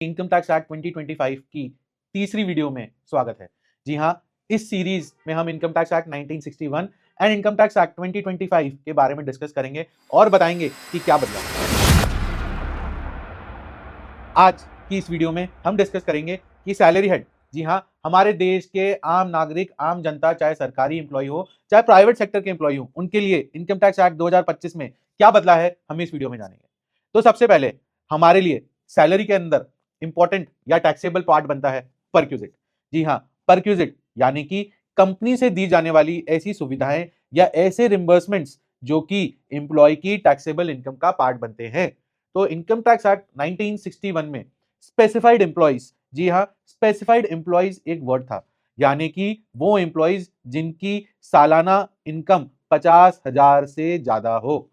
Income tax act 2025 की तीसरी video में स्वागत है। जी हाँ, इस सीरीज में हम income tax act 1961 and income tax act 2025 के बारे में डिस्कस करेंगे और बताएंगे कि क्या बदला। आज की इस वीडियो में हम डिस्कस करेंगे कि सैलरी हेड, जी हाँ, हमारे देश के आम नागरिक, आम जनता, चाहे सरकारी एम्प्लॉय हो चाहे प्राइवेट सेक्टर के एम्प्लॉय हो, उनके लिए इनकम टैक्स एक्ट 2025 में क्या बदला है, हम इस वीडियो में जानेंगे। तो सबसे पहले हमारे लिए सैलरी के अंदर इंपॉर्टेंट या टैक्सेबल पार्ट बनता है परक्यूजिट। जी हाँ, परक्यूजिट यानी कि कंपनी से दी जाने वाली ऐसी सुविधाएं या ऐसे रिम्बर्समेंट्स जो कि एम्प्लॉय की टैक्सेबल इनकम का पार्ट बनते हैं। तो इनकम टैक्स एक्ट 1961 में स्पेसिफाइड एम्प्लॉइज, जी हाँ, स्पेसिफाइड एम्प्लॉइज एक वर्ड था, यानी कि वो एम्प्लॉइज जिनकी सालाना इनकम 50,000 से ज्यादा हो,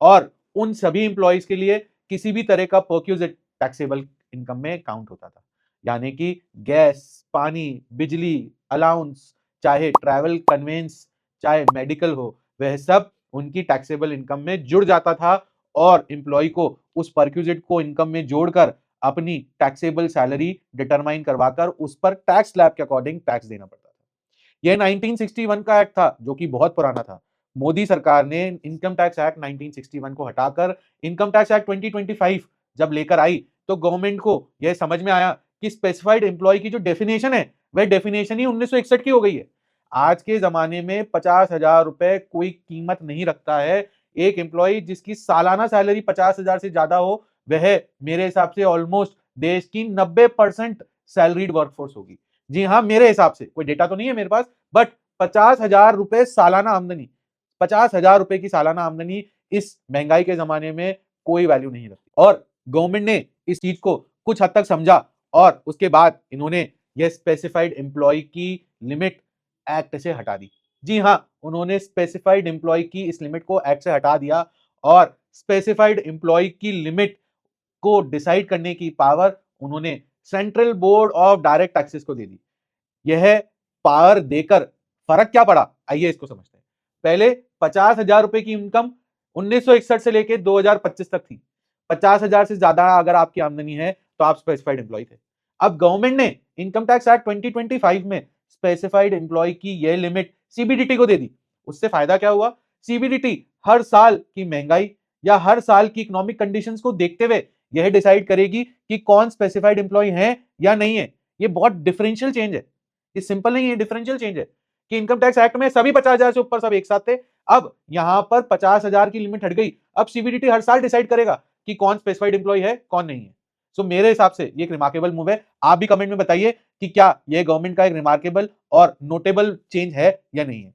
और उन सभी एम्प्लॉइज के लिए किसी भी तरह का परक्यूजिट टैक्सेबल इनकम में काउंट होता था। यानी कि गैस, पानी, बिजली, अलाउंस, चाहे ट्रैवल कन्वेंस, चाहे मेडिकल हो, वह सब उनकी टैक्सेबल इनकम में जुड़ जाता था और एम्प्लॉय को उस परक्यूजिट को इनकम में जोड़कर अपनी टैक्सेबल सैलरी डिटरमाइन करवाकर उस पर टैक्स स्लैब के अकॉर्डिंग टैक्स देना पड़ता था। यह 1961 का एक्ट था जो कि बहुत पुराना था। मोदी सरकार ने इनकम टैक्स एक्ट 1961 को हटाकर इनकम टैक्स एक्ट 2025 जब लेकर आई तो गवर्नमेंट को यह समझ में आया कि स्पेसिफाइड एम्प्लॉय की जो डेफिनेशन है वह डेफिनेशन ही 1961 की हो गई है। आज के जमाने में 50,000 रुपए कोई कीमत नहीं रखता है। एक एम्प्लॉय जिसकी सालाना सैलरी 50,000 से ज्यादा हो, वह मेरे हिसाब से ऑलमोस्ट देश की 90% सैलरीड वर्कफोर्स होगी। जी हाँ, मेरे हिसाब से, कोई डेटा तो नहीं है मेरे पास, बट 50,000 रुपए सालाना आमदनी, 50,000 रुपए की सालाना आमदनी इस महंगाई के जमाने में कोई वैल्यू नहीं रखती। और गवर्नमेंट ने इस चीज को कुछ हद तक समझा और उसके बाद इन्होंने यह स्पेसिफाइड एम्प्लॉय की लिमिट एक्ट से हटा दी। जी हाँ, उन्होंने स्पेसिफाइड एम्प्लॉय की इस लिमिट को एक्ट से हटा दिया और स्पेसिफाइड एम्प्लॉय की लिमिट को डिसाइड करने की पावर उन्होंने central board of direct taxes को दे दी। यह पावर देकर फर्क क्या पड़ा, आइए इसको समझते हैं। पहले 50,000 रुपए की इनकम 1961 से लेकर 2025 तक थी। 50,000 से ज्यादा अगर आपकी आमदनी है तो आप स्पेसिफाइड एम्प्लॉय थे। अब गवर्नमेंट ने इनकम टैक्स एक्ट 2025 में स्पेसिफाइड एम्प्लॉय की यह लिमिट सीबीडीटी को दे दी। उससे फायदा क्या हुआ? सीबीडीटी हर साल की महंगाई या हर साल की इकोनॉमिक कंडीशंस को देखते हुए यह डिसाइड करेगी कि कौन स्पेसिफाइड एम्प्लॉय है या नहीं है। ये बहुत डिफरेंशियल चेंज है, ये सिंपल नहीं है, डिफरेंशियल चेंज है कि इनकम टैक्स एक्ट में सभी 50,000 से ऊपर सब एक साथ थे। अब यहां पर 50,000 की लिमिट हट गई। अब सीबीडीटी हर साल डिसाइड करेगा कि कौन स्पेसिफाइड एम्प्लॉय है, कौन नहीं है। सो मेरे हिसाब से ये एक रिमार्केबल मूव है। आप भी कमेंट में बताइए कि क्या यह गवर्नमेंट का एक रिमार्केबल और नोटेबल चेंज है या नहीं है।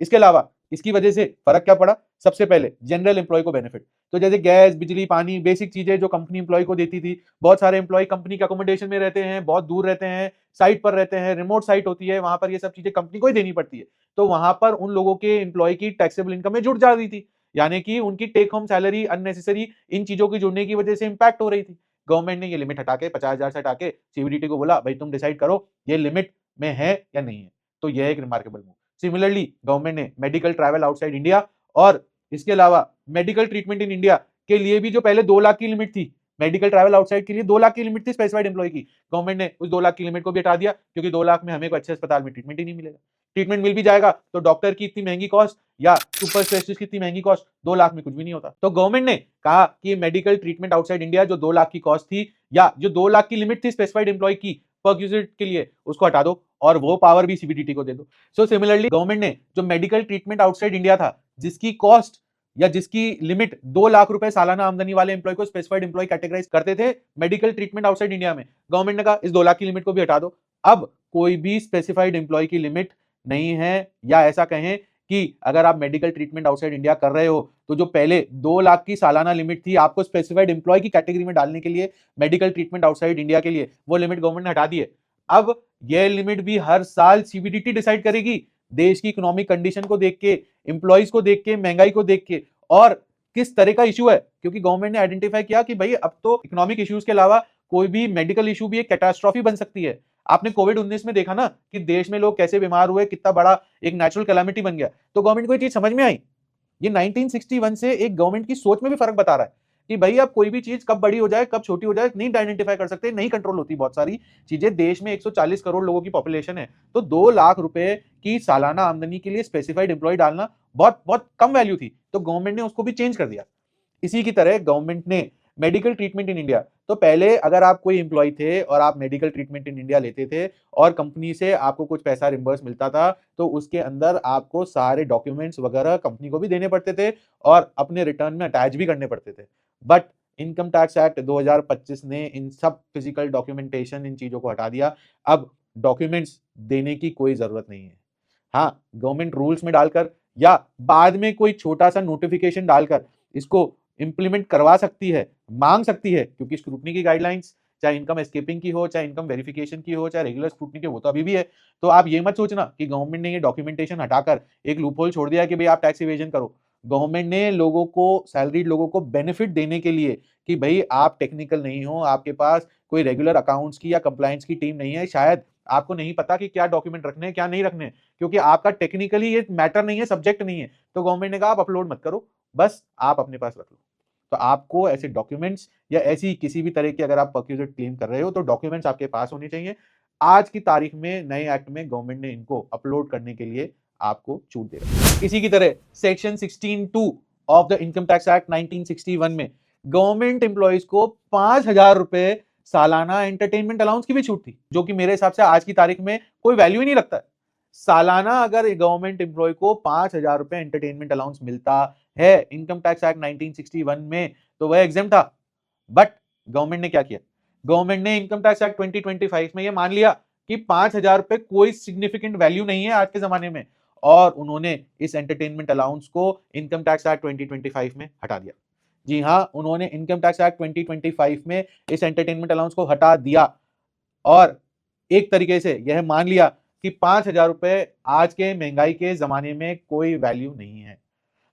इसके अलावा इसकी वजह से फर्क क्या पड़ा? सबसे पहले जनरल एम्प्लॉय को बेनिफिट, तो जैसे गैस, बिजली, पानी, बेसिक चीजें जो कंपनी एम्प्लॉय को देती थी। बहुत सारे एम्प्लॉय कंपनी के अकोमोडेशन में रहते हैं, बहुत दूर रहते हैं, साइट पर रहते हैं, रिमोट साइट होती है, वहां पर ये सब चीजें कंपनी को ही देनी पड़ती है। तो वहां पर उन लोगों के एम्प्लॉय की टैक्सेबल इनकम में जुड़ जा रही थी, यानी कि उनकी टेक होम सैलरी अननेसेसरी इन चीजों की जुड़ने की वजह से इंपैक्ट हो रही थी। गवर्नमेंट ने ये लिमिट हटा के 50,000 से हटा के सीबीडीटी को बोला, भाई तुम डिसाइड करो ये लिमिट में है या नहीं है। तो यह एक रिमार्केबल मूव। सिमिलरली गवर्नमेंट ने मेडिकल ट्रैवल आउटसाइड इंडिया और इसके अलावा मेडिकल ट्रीटमेंट इन इंडिया के लिए भी जो पहले 2 लाख की लिमिट थी, मेडिकल ट्रैवल आउटसाइड के लिए 2 लाख की लिमिट थी स्पेसिफाइड एम्प्लॉय की, गवर्नमेंट ने उस 2 लाख की लिमिट को भी हटा दिया, क्योंकि 2 लाख में हमें कोई अच्छे अस्पताल में ट्रीटमेंट ही नहीं मिलेगा। ट्रीटमेंट मिल भी जाएगा तो डॉक्टर की इतनी महंगी कॉस्ट या सुपर स्पेशलिस्ट की इतनी महंगी कॉस्ट, 2 लाख में कुछ भी नहीं होता। तो गवर्नमेंट ने कहा कि मेडिकल ट्रीटमेंट आउटसाइड इंडिया जो 2 लाख की कॉस्ट थी या जो 2 लाख की लिमिट थी स्पेसिफाइड एम्प्लॉय की परक्यूजिट के लिए, उसको हटा दो और वो पावर भी सीबीडीटी को दे दो। सो सिमिलरली गवर्नमेंट ने जो मेडिकल ट्रीटमेंट आउटसाइड इंडिया था, जिसकी कॉस्ट या जिसकी लिमिट 2 लाख रुपए सालाना आमदनी वाले एम्प्लॉय को स्पेसिफाइड एम्प्लॉय कैटेगराइज करते थे मेडिकल ट्रीटमेंट आउटसाइड इंडिया में, गवर्नमेंट ने कहा इस 2 लाख की लिमिट को भी हटा दो। अब कोई भी स्पेसिफाइड एम्प्लॉय की लिमिट नहीं है, या ऐसा कहें कि अगर आप मेडिकल ट्रीटमेंट आउटसाइड इंडिया कर रहे हो तो जो पहले 2 लाख की सालाना लिमिट थी आपको स्पेसिफाइड एम्प्लॉय की कैटेगरी में डालने के लिए मेडिकल ट्रीटमेंट आउटसाइड इंडिया के लिए, वो लिमिट गवर्नमेंट ने हटा दी है। अब यह लिमिट भी हर साल सीबीडीटी डिसाइड करेगी, देश की इकोनॉमिक कंडीशन को देख के, एम्प्लॉइज को देख के, महंगाई को देख के, और किस तरह का इशू है, क्योंकि गवर्नमेंट ने आइडेंटिफाई किया कि भाई अब तो इकोनॉमिक इश्यूज के अलावा कोई भी मेडिकल इशू भी एक कैटास्ट्रॉफी बन सकती है। आपने कोविड-19 में देखा ना कि देश में लोग कैसे बीमार हुए, कितना बड़ा एक नेचुरल कैलामिटी बन गया। तो गवर्नमेंट को ये चीज समझ में आई। ये 1961 से एक गवर्नमेंट की सोच में भी फर्क बता रहा है। कि भाई अब कोई भी चीज कब बड़ी हो जाए कब छोटी हो जाए नहीं आइडेंटिफाई कर सकते, नहीं कंट्रोल होती बहुत सारी चीजें। देश में 140 करोड़ लोगों की पॉपुलेशन है, तो 2 लाख रुपए की सालाना आमदनी के लिए स्पेसिफाइड एम्प्लॉय डालना बहुत बहुत कम वैल्यू थी, तो गवर्नमेंट ने उसको भी चेंज कर दिया। इसी की तरह गवर्नमेंट ने मेडिकल ट्रीटमेंट इन इंडिया, तो पहले अगर आप कोई एम्प्लॉय थे और आप मेडिकल ट्रीटमेंट इन इंडिया लेते थे और कंपनी से आपको कुछ पैसा रिम्बर्स मिलता था, तो उसके अंदर आपको सारे डॉक्यूमेंट्स वगैरह कंपनी को भी देने पड़ते थे और अपने रिटर्न में अटैच भी करने पड़ते थे। बट इनकम टैक्स एक्ट 2025 ने इन सब फिजिकल डॉक्यूमेंटेशन इन चीजों को हटा दिया। अब डॉक्यूमेंट्स देने की कोई जरूरत नहीं है। हाँ, गवर्नमेंट रूल्स में डालकर या बाद में कोई छोटा सा नोटिफिकेशन डालकर इसको इंप्लीमेंट करवा सकती है, मांग सकती है, क्योंकि स्क्रूटनी की गाइडलाइंस चाहे इनकम एस्केपिंग की हो, चाहे इनकम वेरिफिकेशन की हो, चाहे रेगुलर स्क्रूटनी की, वो तो अभी भी है। तो आप ये मत सोचना कि गवर्नमेंट ने ये डॉक्यूमेंटेशन हटाकर एक लूपहोल छोड़ दिया कि भाई आप टैक्स इवेजन करो। गवर्नमेंट ने लोगों को, सैलरीड लोगों को बेनिफिट देने के लिए कि भाई आप टेक्निकल नहीं हो, आपके पास कोई रेगुलर अकाउंट्स की या कंप्लायंस की टीम नहीं है, शायद आपको नहीं पता कि क्या डॉक्यूमेंट रखने हैं क्या नहीं रखने हैं, क्योंकि आपका टेक्निकली ये मैटर नहीं है, सब्जेक्ट नहीं है, तो गवर्नमेंट ने कहा आप अपलोड मत करो, बस आप अपने पास रख लो। तो आपको ऐसे डॉक्यूमेंट्स या ऐसी किसी भी तरह की अगर आप परक्यूजेट क्लेम कर रहे हो तो डॉक्यूमेंट्स आपके पास होने चाहिए। आज की तारीख में नए एक्ट में गवर्नमेंट ने इनको अपलोड करने के लिए आपको छूट दे रखी है। इसी की तरह section 16(2) of the income tax act 1961 में गवर्नमेंट एम्प्लॉइज को 5,000 रुपए सालाना एंटरटेनमेंट अलाउंस की भी छूट थी, जो कि मेरे हिसाब से आज की तारीख में कोई वैल्यू ही नहीं रखता है। सालाना अगर गवर्नमेंट एम्प्लॉय को 5,000 रुपए एंटरटेनमेंट अलाउंस मिलता है इनकम टैक्स एक्ट 1961 में, तो वह एग्जेम्प्ट था। बट गवर्नमेंट ने क्या किया, गवर्नमेंट ने इनकम टैक्स एक्ट 2025 में यह मान लिया कि 5,000 रुपए कोई सिग्निफिकेंट वैल्यू नहीं है आज के जमाने में, और उन्होंने इस एंटरटेनमेंट अलाउंस को इनकम टैक्स एक्ट 2025 में हटा दिया। जी हां, उन्होंने इनकम टैक्स एक्ट 2025 में इस एंटरटेनमेंट अलाउंस को हटा दिया और एक तरीके से यह मान लिया कि 5,000 रुपए आज के महंगाई के जमाने में कोई वैल्यू नहीं है।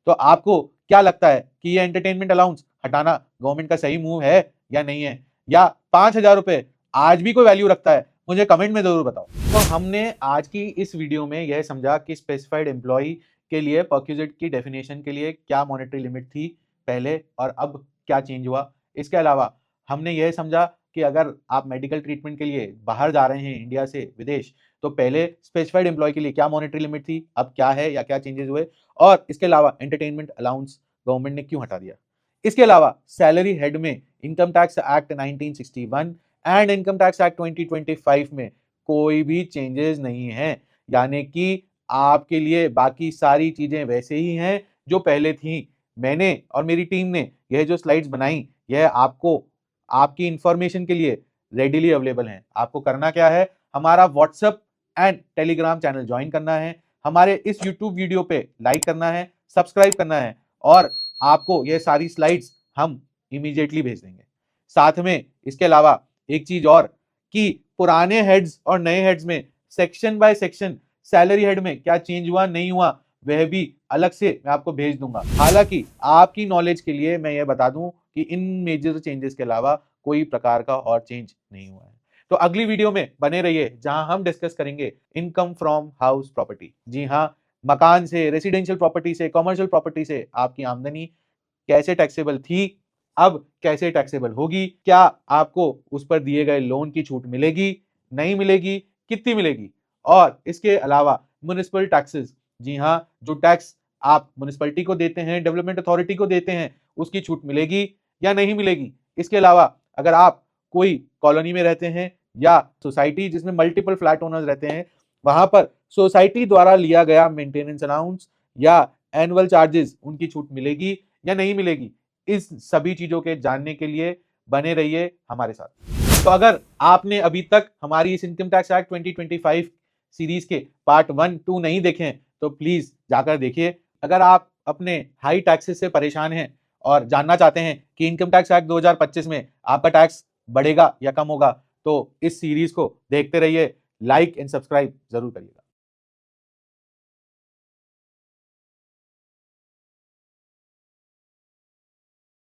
तो आपको क्या लगता है कि ये एंटरटेनमेंट अलाउंस हटाना गवर्नमेंट का सही मूव है या नहीं है, या 5,000 रुपए आज भी कोई वैल्यू रखता है? मुझे कमेंट में जरूर बताओ। तो हमने आज की इस वीडियो में यह समझा कि स्पेसिफाइड एम्प्लॉय के लिए परक्यूजेट की डेफिनेशन के लिए क्या मॉनेटरी लिमिट थी पहले और अब क्या चेंज हुआ। इसके अलावा हमने यह समझा कि अगर आप मेडिकल ट्रीटमेंट के लिए बाहर जा रहे हैं इंडिया से विदेश, तो पहले स्पेसिफाइड एम्प्लॉय के लिए क्या मॉनेटरी लिमिट थी, अब क्या है या क्या चेंजेस हुए, और इसके अलावा एंटरटेनमेंट अलाउंस गवर्नमेंट ने क्यों हटा दिया। इसके अलावा सैलरी हेड में income tax act 1961 and income tax act 2025 में कोई भी चेंजेस नहीं है, यानी कि आपके लिए बाकी सारी चीजें वैसे ही हैं जो पहले थी। मैंने और मेरी टीम ने यह जो स्लाइड्स बनाई, यह आपको आपकी इंफॉर्मेशन के लिए रेडिली अवेलेबल हैं। आपको करना क्या है, हमारा WhatsApp and Telegram channel join करना है, हमारे इस यूट्यूब वीडियो पे लाइक करना है, सब्सक्राइब करना है, और आपको ये सारी स्लाइड्स हम इमीडिएटली भेज देंगे। साथ में इसके अलावा एक चीज और कि पुराने हेड्स और नए हेड्स में section by section salary head में क्या चेंज हुआ नहीं हुआ, वह भी अलग से मैं आपको भेज दूंगा। हालांकि आपकी नॉलेज के लिए मैं ये बता दूं कि इन मेजर चेंजेस के अलावा कोई प्रकार का और चेंज नहीं हुआ है। तो अगली वीडियो में बने रहिए जहां हम डिस्कस करेंगे इनकम फ्रॉम हाउस प्रॉपर्टी। जी हां, मकान से, रेसिडेंशियल प्रॉपर्टी से, कमर्शियल प्रॉपर्टी से आपकी आमदनी कैसे टैक्सेबल थी, अब कैसे टैक्सेबल होगी, क्या आपको उस पर दिए गए लोन की छूट मिलेगी, नहीं मिलेगी, कितनी मिलेगी, और इसके अलावा म्युनिसिपल टैक्सेस, जी हां, जो टैक्स आप म्युनिसिपैलिटी को देते हैं, डेवलपमेंट अथॉरिटी को देते हैं, उसकी छूट मिलेगी या नहीं मिलेगी। इसके अलावा अगर आप कोई कॉलोनी में रहते हैं या सोसाइटी जिसमें मल्टीपल फ्लैट ओनर्स रहते हैं, वहां पर सोसाइटी द्वारा लिया गया मेंटेनेंस अलाउंस या एनुअल चार्जेस, उनकी छूट मिलेगी या नहीं मिलेगी। इस सभी चीजों के जानने के लिए बने रहिए हमारे साथ। तो अगर आपने अभी तक हमारी इस इनकम टैक्स एक्ट 2025 सीरीज के पार्ट 1, 2 नहीं देखे हैं तो प्लीज जाकर देखिए। अगर आप अपने हाई टैक्सेस से परेशान हैं और जानना चाहते हैं कि इनकम टैक्स एक्ट 2025 में आपका टैक्स बढ़ेगा या कम होगा, तो इस सीरीज को देखते रहिए, लाइक एंड सब्सक्राइब जरूर करिएगा।